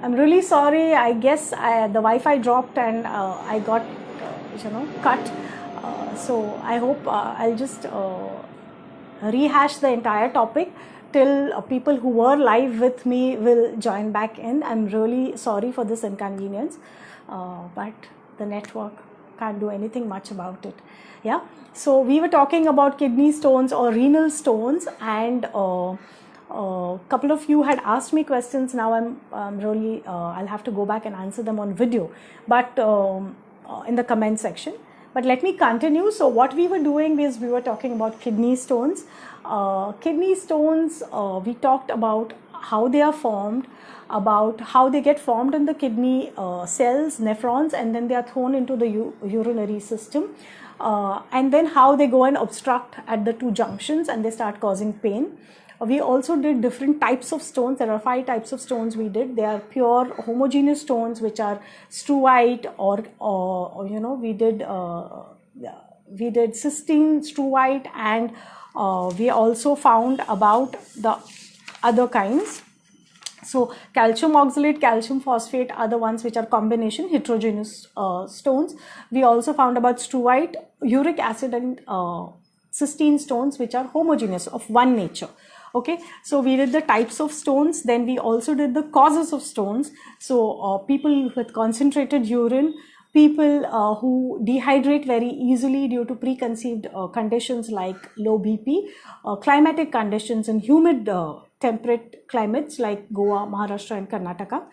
I'm really sorry. I guess the Wi-Fi dropped and I got, cut. So I hope I'll just rehash the entire topic till people who were live with me will join back in. I'm really sorry for this inconvenience, but the network can't do anything much about it. Yeah. So we were talking about kidney stones or renal stones, and couple of you had asked me questions. Now I'm really I'll have to go back and answer them on video, but in the comment section. But let me continue. So what we were doing is we were talking about kidney stones. Kidney stones, we talked about how they are formed, about how they get formed in the kidney cells, nephrons, and then they are thrown into the urinary system. And then how they go and obstruct at the two junctions and they start causing pain. We also did different types of stones. There are 5 types of stones we did. They are pure homogeneous stones, which are struvite, or we did cystine, struvite, and we also found about the other kinds. So calcium oxalate, calcium phosphate are the ones which are combination heterogeneous stones. We also found about struvite, uric acid, and cystine stones, which are homogeneous of one nature. Okay, so we did the types of stones. Then we also did the causes of stones. So people with concentrated urine, people who dehydrate very easily due to preconceived conditions like low BP, climatic conditions in humid temperate climates like Goa, Maharashtra, and Karnataka.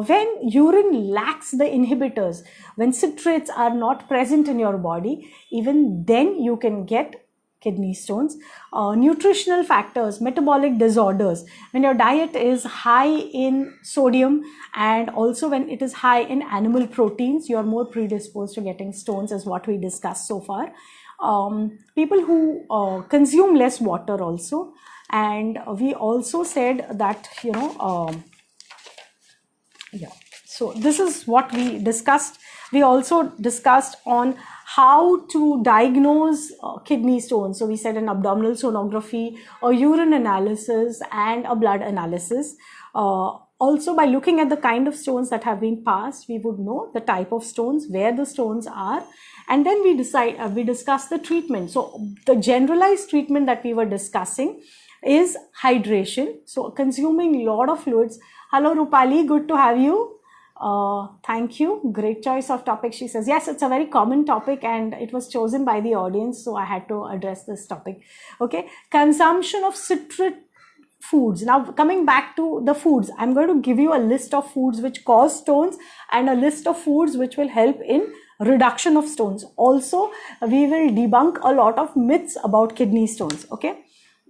When urine lacks the inhibitors, when citrates are not present in your body, even then you can get kidney stones. Nutritional factors, metabolic disorders, when your diet is high in sodium and also when it is high in animal proteins, you are more predisposed to getting stones, is what we discussed so far. People who consume less water also, and we also said that so this is what we discussed. We also discussed on how to diagnose kidney stones. So we said an abdominal sonography, a urine analysis, and a blood analysis. Also, by looking at the kind of stones that have been passed, we would know the type of stones, where the stones are, and then we discuss the treatment. So the generalized treatment that we were discussing is hydration. So consuming a lot of fluids. Hello Rupali, good to have you. Thank you. Great choice of topic, she says. Yes, it's a very common topic and it was chosen by the audience, so I had to address this topic. Okay, consumption of citrate foods. Now coming back to the foods, I'm going to give you a list of foods which cause stones and a list of foods which will help in reduction of stones. Also, we will debunk a lot of myths about kidney stones. Okay.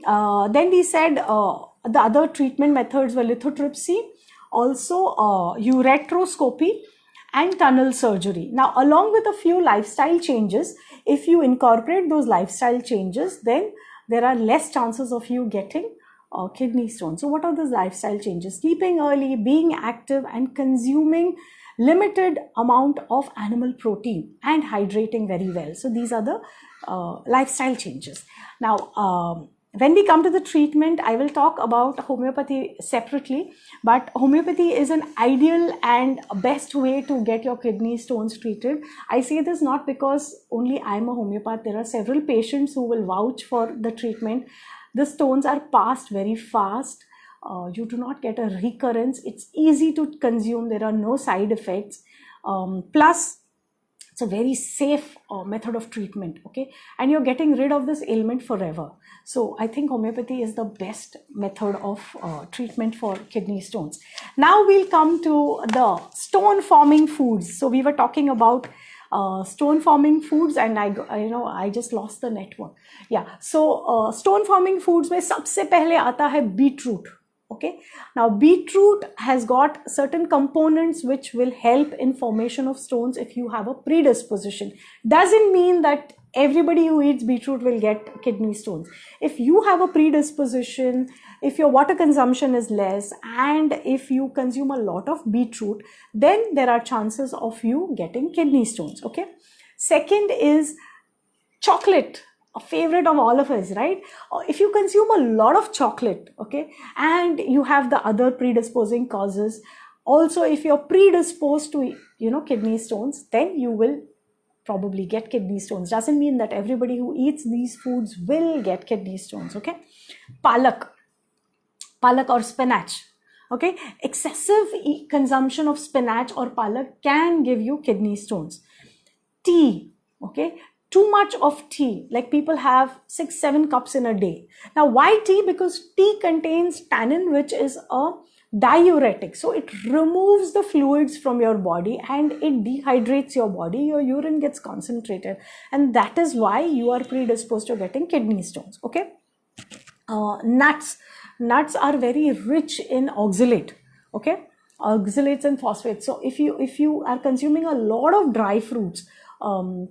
Then we said the other treatment methods were lithotripsy, also ureteroscopy, and tunnel surgery. Now, along with a few lifestyle changes, if you incorporate those lifestyle changes, then there are less chances of you getting kidney stones. So what are those lifestyle changes? Sleeping early, being active, and consuming limited amount of animal protein and hydrating very well. So these are the lifestyle changes. Now, when we come to the treatment, I will talk about homeopathy separately, but homeopathy is an ideal and best way to get your kidney stones treated. I say this not because only I'm a homeopath. There are several patients who will vouch for the treatment. The stones are passed very fast. You do not get a recurrence. It's easy to consume. There are no side effects. Plus, it's a very safe method of treatment, okay? And you're getting rid of this ailment forever. So I think homeopathy is the best method of treatment for kidney stones. Now we'll come to the stone forming foods. So we were talking about stone forming foods, and I just lost the network. Yeah, so stone forming foods में सबसे पहले आता है beetroot. Okay, now beetroot has got certain components which will help in formation of stones if you have a predisposition. Doesn't mean that everybody who eats beetroot will get kidney stones. If you have a predisposition, if your water consumption is less, and if you consume a lot of beetroot, then there are chances of you getting kidney stones. Okay. Second is chocolate. A favorite of all of us, right? If you consume a lot of chocolate, okay, and you have the other predisposing causes, Also, if you're predisposed to, kidney stones, then you will probably get kidney stones. Doesn't mean that everybody who eats these foods will get kidney stones. Okay. Palak or spinach. Okay, excessive consumption of spinach or palak can give you kidney stones. Tea. Okay, too much of tea, like people have 6-7 cups in a day. Now, why tea? Because tea contains tannin, which is a diuretic, so it removes the fluids from your body and it dehydrates your body. Your urine gets concentrated, and that is why you are predisposed to getting kidney stones. Okay. Nuts are very rich in oxalate. Okay, oxalates and phosphates. So if you are consuming a lot of dry fruits,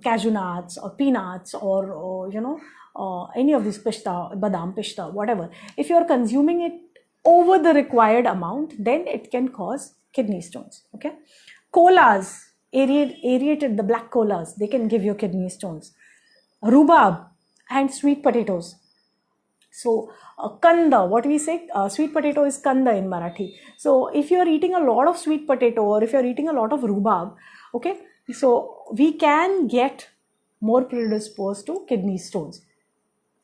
cashew nuts or peanuts or any of these, pishta, badam, pishta, whatever, if you are consuming it over the required amount, then it can cause kidney stones. Okay. Colas, aerated, the black colas, they can give you kidney stones. Rhubarb and sweet potatoes. So kanda, what we say, sweet potato is kanda in Marathi. So if you are eating a lot of sweet potato or if you are eating a lot of rhubarb, okay, so we can get more predisposed to kidney stones.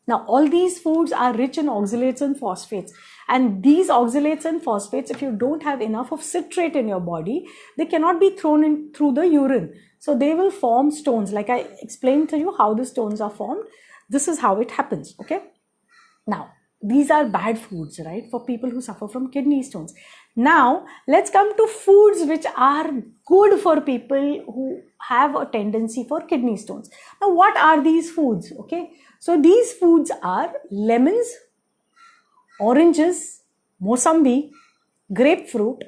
Now, all these foods are rich in oxalates and phosphates, and these oxalates and phosphates, if you don't have enough of citrate in your body, they cannot be thrown in through the urine. So they will form stones. Like I explained to you how the stones are formed. This is how it happens. Okay. Now, these are bad foods, right, for people who suffer from kidney stones. Now, let's come to foods which are good for people who have a tendency for kidney stones. Now, what are these foods? Okay, so these foods are lemons, oranges, mosambi, grapefruit,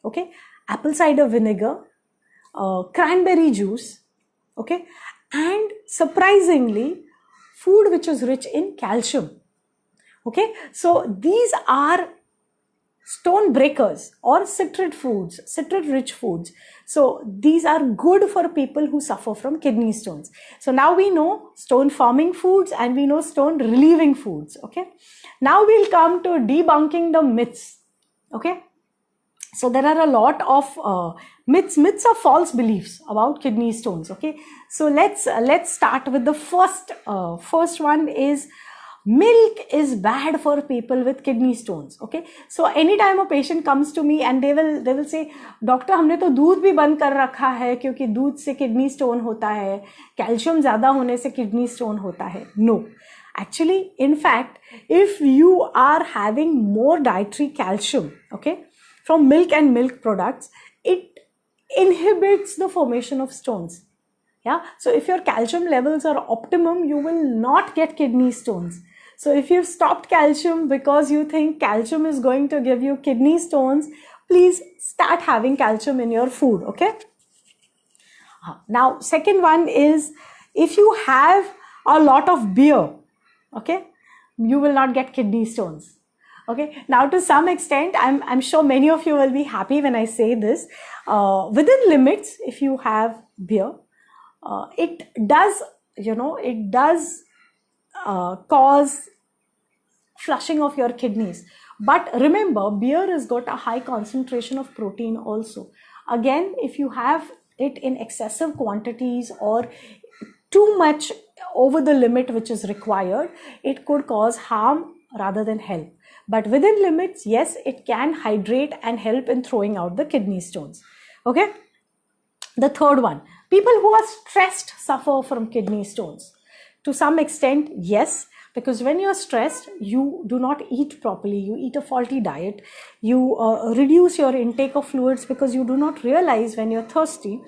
okay, apple cider vinegar, cranberry juice, okay, and surprisingly, food which is rich in calcium. Okay, so these are stone breakers or citrate foods, citrate rich foods. So these are good for people who suffer from kidney stones. So now we know stone forming foods and we know stone relieving foods. Okay, now we'll come to debunking the myths. Okay, so there are a lot of myths are false beliefs about kidney stones. Okay, so let's start with the first one is milk is bad for people with kidney stones. Okay, so anytime a patient comes to me and they will say, doctor हमने तो दूध भी बंद कर रखा है क्योंकि दूध से किडनी स्टोन होता है, कैल्शियम ज्यादा होने से किडनी स्टोन होता है. No, actually, in fact, if you are having more dietary calcium, okay, from milk and milk products, it inhibits the formation of stones. Yeah, so if your calcium levels are optimum, you will not get kidney stones. So if you've stopped calcium because you think calcium is going to give you kidney stones, please start having calcium in your food. Okay. Now, second one is if you have a lot of beer, okay, you will not get kidney stones. Okay. Now, to some extent, I'm sure many of you will be happy when I say this. Within limits, if you have beer, it does cause flushing of your kidneys. But remember, beer has got a high concentration of protein also. Again, if you have it in excessive quantities or too much over the limit which is required, it could cause harm rather than help. But within limits, yes, it can hydrate and help in throwing out the kidney stones. Okay. The third one, people who are stressed suffer from kidney stones. To some extent, yes, because when you're stressed, you do not eat properly, you eat a faulty diet, you reduce your intake of fluids because you do not realize when you're thirsty.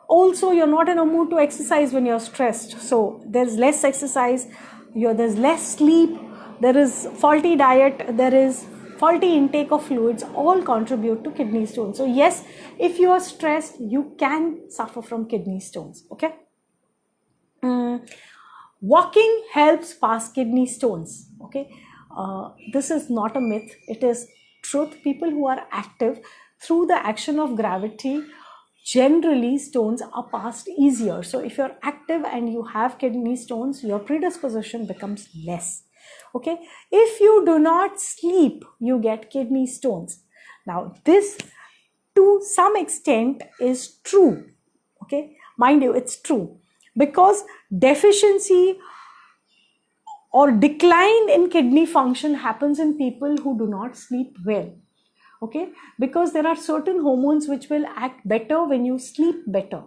Also, you're not in a mood to exercise when you're stressed. So there's less exercise, there's less sleep, there is faulty diet, there is faulty intake of fluids, all contribute to kidney stones. So yes, if you are stressed, you can suffer from kidney stones. Okay. Walking helps pass kidney stones. Okay. This is not a myth. It is truth. People who are active through the action of gravity, generally stones are passed easier. So if you're active and you have kidney stones, your predisposition becomes less. Okay, if you do not sleep, you get kidney stones. Now, this to some extent is true. Okay, mind you, it's true, because deficiency or decline in kidney function happens in people who do not sleep well. Okay, because there are certain hormones which will act better when you sleep better.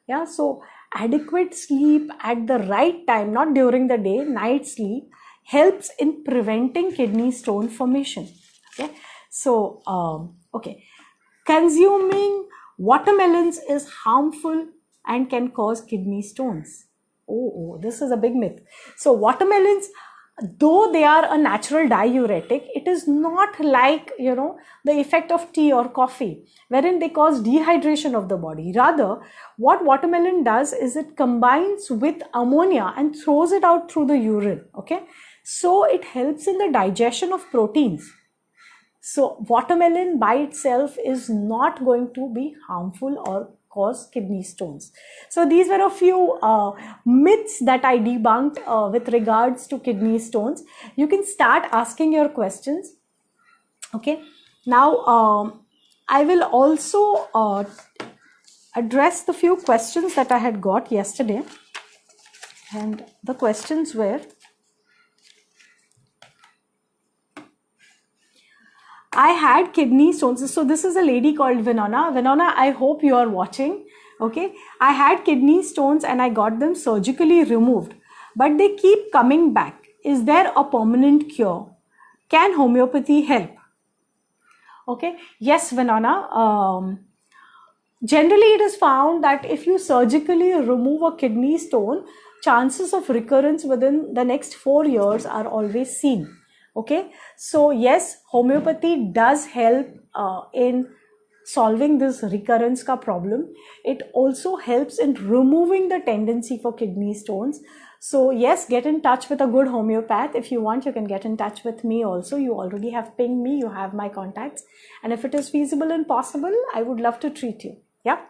Yeah, so adequate sleep at the right time, not during the day, night sleep, helps in preventing kidney stone formation. Okay, so okay, consuming watermelons is harmful and can cause kidney stones. Oh, this is a big myth. So watermelons, though they are a natural diuretic, it is not like, the effect of tea or coffee, wherein they cause dehydration of the body. Rather, what watermelon does is it combines with ammonia and throws it out through the urine. Okay, so it helps in the digestion of proteins. So watermelon by itself is not going to be harmful or cause kidney stones. So these were a few myths that I debunked with regards to kidney stones. You can start asking your questions. Okay. Now I will also address the few questions that I had got yesterday. And the questions were, I had kidney stones. So this is a lady called Vinona. Vinona, I hope you are watching. Okay. I had kidney stones and I got them surgically removed, but they keep coming back. Is there a permanent cure? Can homeopathy help? Okay. Yes, Vinona. Generally, it is found that if you surgically remove a kidney stone, chances of recurrence within the next 4 years are always seen. Okay, so yes, homeopathy does help in solving this recurrence ka problem. It also helps in removing the tendency for kidney stones. So yes, get in touch with a good homeopath. If you want, you can get in touch with me also. You already have pinged me, you have my contacts. And if it is feasible and possible, I would love to treat you. Yeah.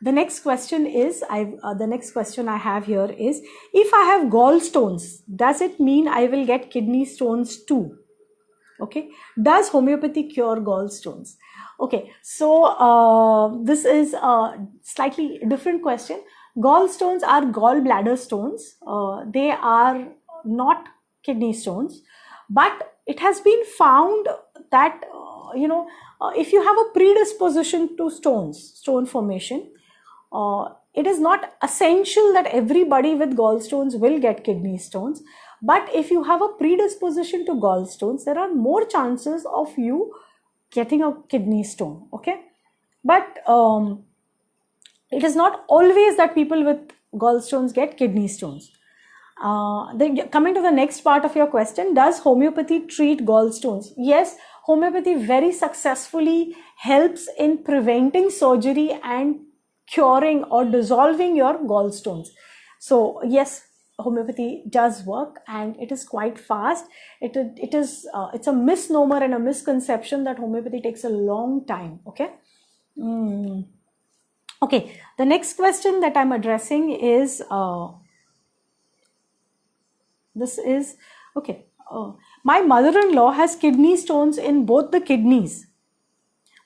The next question is, the next question I have here is, if I have gallstones, does it mean I will get kidney stones too? Okay. Does homeopathy cure gallstones? Okay. So this is a slightly different question. Gallstones are gallbladder stones. They are not kidney stones, but it has been found that, if you have a predisposition to stone formation, it is not essential that everybody with gallstones will get kidney stones. But if you have a predisposition to gallstones, there are more chances of you getting a kidney stone. Okay. But it is not always that people with gallstones get kidney stones. Coming to the next part of your question, does homeopathy treat gallstones? Yes, homeopathy very successfully helps in preventing surgery and curing or dissolving your gallstones. So yes, homeopathy does work and it is quite fast. It's a misnomer and a misconception that homeopathy takes a long time. Okay. Okay. The next question that I'm addressing is, this is, okay. My mother-in-law has kidney stones in both the kidneys,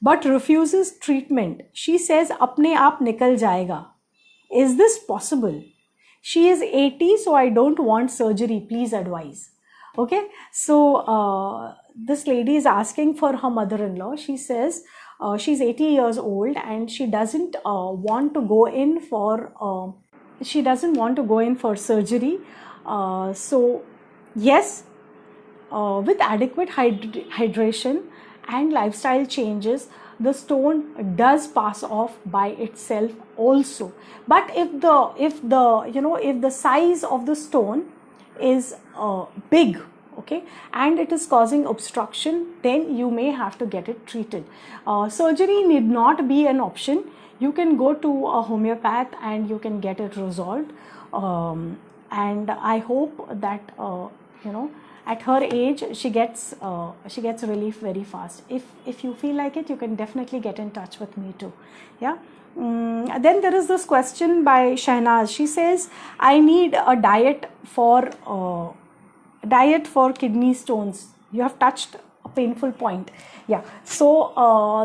but refuses treatment. She says, apne aap nikal jayega. Is this possible? She is 80, so I don't want surgery. Please advise. Okay. So this lady is asking for her mother-in-law. She says she's 80 years old and she doesn't want to go in for surgery. So yes, with adequate hydration and lifestyle changes, the stone does pass off by itself also. But if the size of the stone is big, okay, and it is causing obstruction, then you may have to get it treated. Surgery need not be an option. You can go to a homeopath and you can get it resolved. And I hope that at her age she gets relief very fast. If you feel like it, you can definitely get in touch with me too. Yeah. Then there is this question by Shahnaz. She says, I need a diet for kidney stones. You have touched a painful point. Yeah. So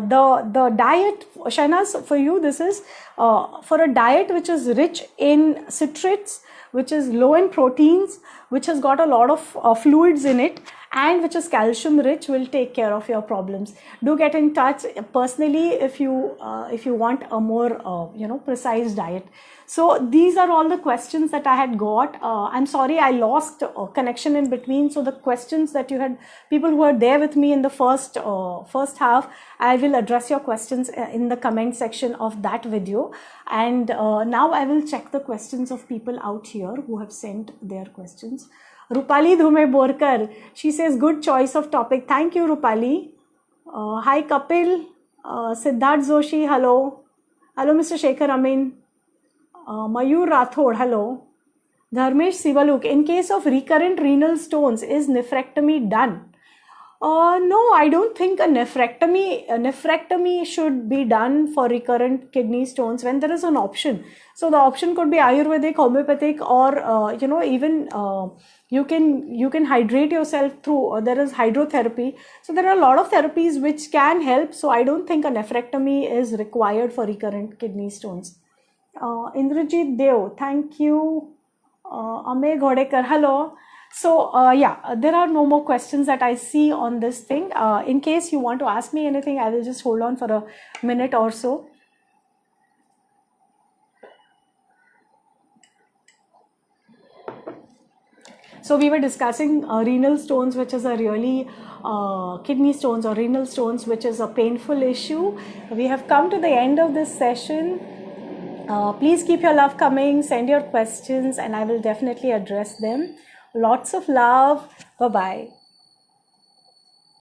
the diet, Shahnaz, for you, this is for a diet which is rich in citrates, which is low in proteins, which has got a lot of fluids in it, and which is calcium rich, will take care of your problems. Do get in touch personally if you want a more precise diet. So these are all the questions that I had got. I'm sorry I lost connection in between. So the questions that you had, people who were there with me in the first half, I will address your questions in the comment section of that video. And now I will check the questions of people out here who have sent their questions. Rupali Dhume Borkar, she says, good choice of topic. Thank you, Rupali. Hi, Kapil. Siddharth Joshi, hello. Hello, Mr. Shekhar Amin. Mayur Rathod, hello. Dharmesh Sivaluk, in case of recurrent renal stones, is nephrectomy done? No, I don't think a nephrectomy should be done for recurrent kidney stones when there is an option. So the option could be Ayurvedic, homeopathic, or even you can hydrate yourself through. There is hydrotherapy. So there are a lot of therapies which can help. So I don't think a nephrectomy is required for recurrent kidney stones. Indrajit Dev, thank you. Amey Ghodekar, hello. So there are no more questions that I see on this thing. In case you want to ask me anything, I will just hold on for a minute or so. So we were discussing renal stones, which is a really kidney stones or renal stones, which is a painful issue. We have come to the end of this session. Please keep your love coming, send your questions, and I will definitely address them. Lots of love. Bye-bye.